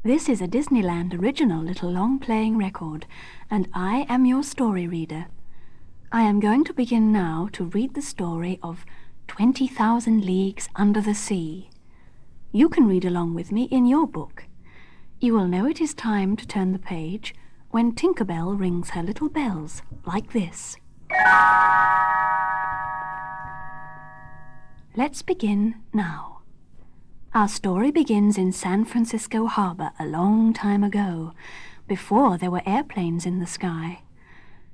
This is a Disneyland original little long-playing record, and I am your story reader. I am going to begin now to read the story of 20,000 Leagues Under the Sea. You can read along with me in your book. You will know it is time to turn the page when Tinker Bell rings her little bells, like this. Let's begin now. Our story begins in San Francisco Harbor a long time ago, before there were airplanes in the sky.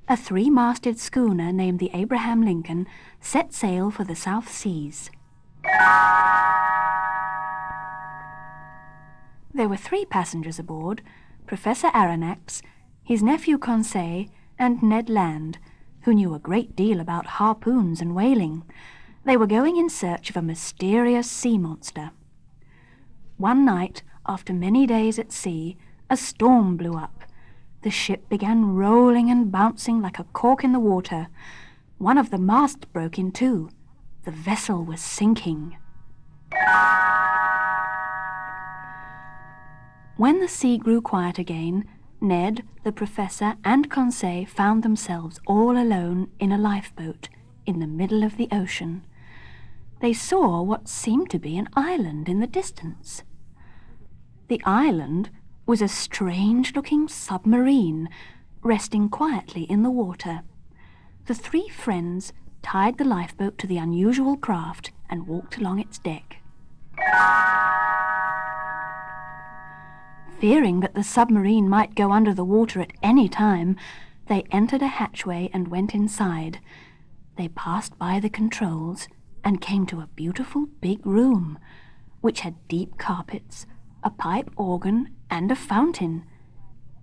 A three-masted schooner named the Abraham Lincoln set sail for the South Seas. There were 3 passengers aboard: Professor Aronnax, his nephew Conseil, and Ned Land, who knew a great deal about harpoons and whaling. They were going in search of a mysterious sea monster. One night, after many days at sea, a storm blew up. The ship began rolling and bouncing like a cork in the water. One of the masts broke in two. The vessel was sinking. When the sea grew quiet again, Ned, the professor, and Conseil found themselves all alone in a lifeboat in the middle of the ocean. They saw what seemed to be an island in the distance. The island was a strange-looking submarine resting quietly in the water. The 3 friends tied the lifeboat to the unusual craft and walked along its deck. Fearing that the submarine might go under the water at any time, they entered a hatchway and went inside. They passed by the controls and came to a beautiful big room, which had deep carpets, a pipe organ, and a fountain.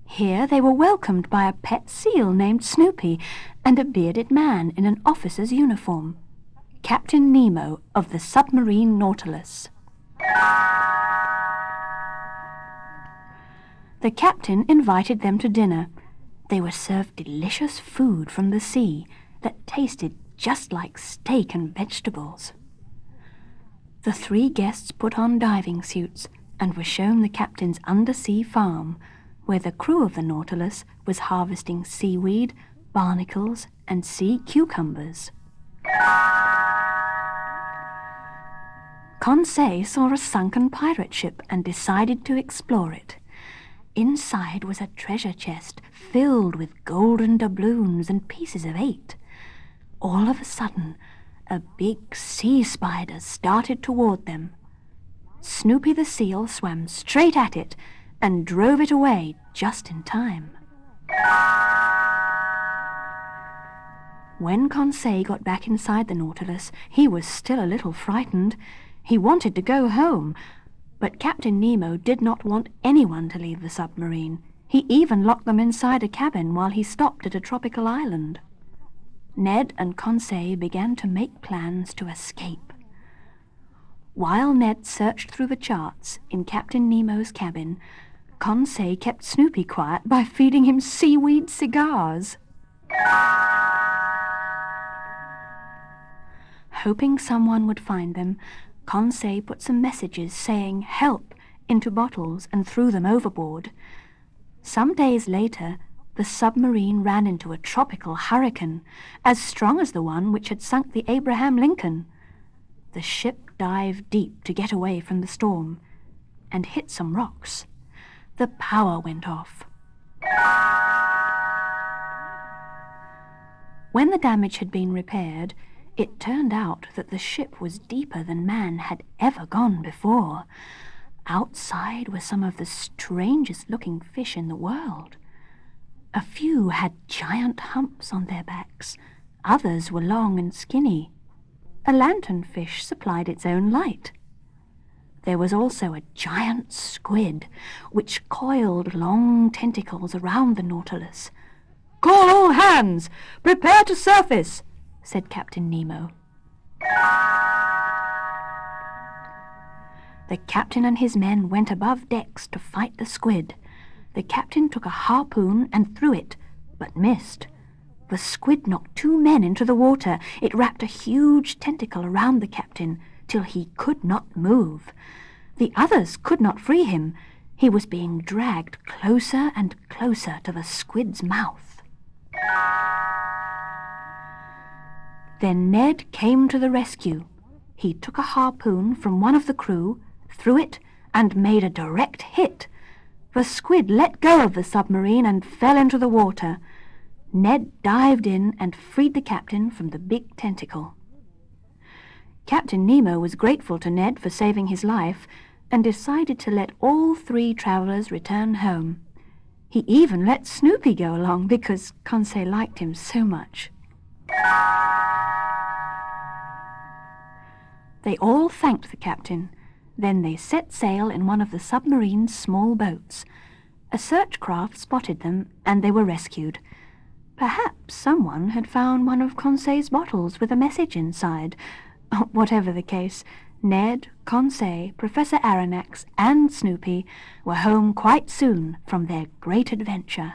Here they were welcomed by a pet seal named Snoopy and a bearded man in an officer's uniform, Captain Nemo of the submarine Nautilus. The captain invited them to dinner. They were served delicious food from the sea that tasted just like steak and vegetables. The 3 guests put on diving suits and were shown the captain's undersea farm, where the crew of the Nautilus was harvesting seaweed, barnacles, and sea cucumbers. Conseil saw a sunken pirate ship and decided to explore it. Inside was a treasure chest filled with golden doubloons and pieces of 8. All of a sudden, a big sea spider started toward them. Snoopy the seal swam straight at it and drove it away just in time. When Conseil got back inside the Nautilus, he was still a little frightened. He wanted to go home, but Captain Nemo did not want anyone to leave the submarine. He even locked them inside a cabin while he stopped at a tropical island. Ned and Conseil began to make plans to escape. While Ned searched through the charts in Captain Nemo's cabin, Conseil kept Snoopy quiet by feeding him seaweed cigars. Hoping someone would find them, Conseil put some messages saying "help" into bottles and threw them overboard. Some days later, the submarine ran into a tropical hurricane, as strong as the one which had sunk the Abraham Lincoln. The ship dived deep to get away from the storm, and hit some rocks. The power went off. When the damage had been repaired, it turned out that the ship was deeper than man had ever gone before. Outside were some of the strangest-looking fish in the world. A few had giant humps on their backs. Others were long and skinny. A lanternfish supplied its own light. There was also a giant squid, which coiled long tentacles around the Nautilus. "Call all hands! Prepare to surface!" said Captain Nemo. The captain and his men went above decks to fight the squid. The captain took a harpoon and threw it, but missed. The squid knocked 2 men into the water. It wrapped a huge tentacle around the captain till he could not move. The others could not free him. He was being dragged closer and closer to the squid's mouth. Then Ned came to the rescue. He took a harpoon from one of the crew, threw it, and made a direct hit. The squid let go of the submarine and fell into the water. Ned dived in and freed the captain from the big tentacle. Captain Nemo was grateful to Ned for saving his life and decided to let all 3 travelers return home. He even let Snoopy go along because Conseil liked him so much. They all thanked the captain. Then they set sail in one of the submarine's small boats. A search craft spotted them, and they were rescued. Perhaps someone had found one of Conseil's bottles with a message inside. Whatever the case, Ned, Conseil, Professor Aronnax, and Snoopy were home quite soon from their great adventure.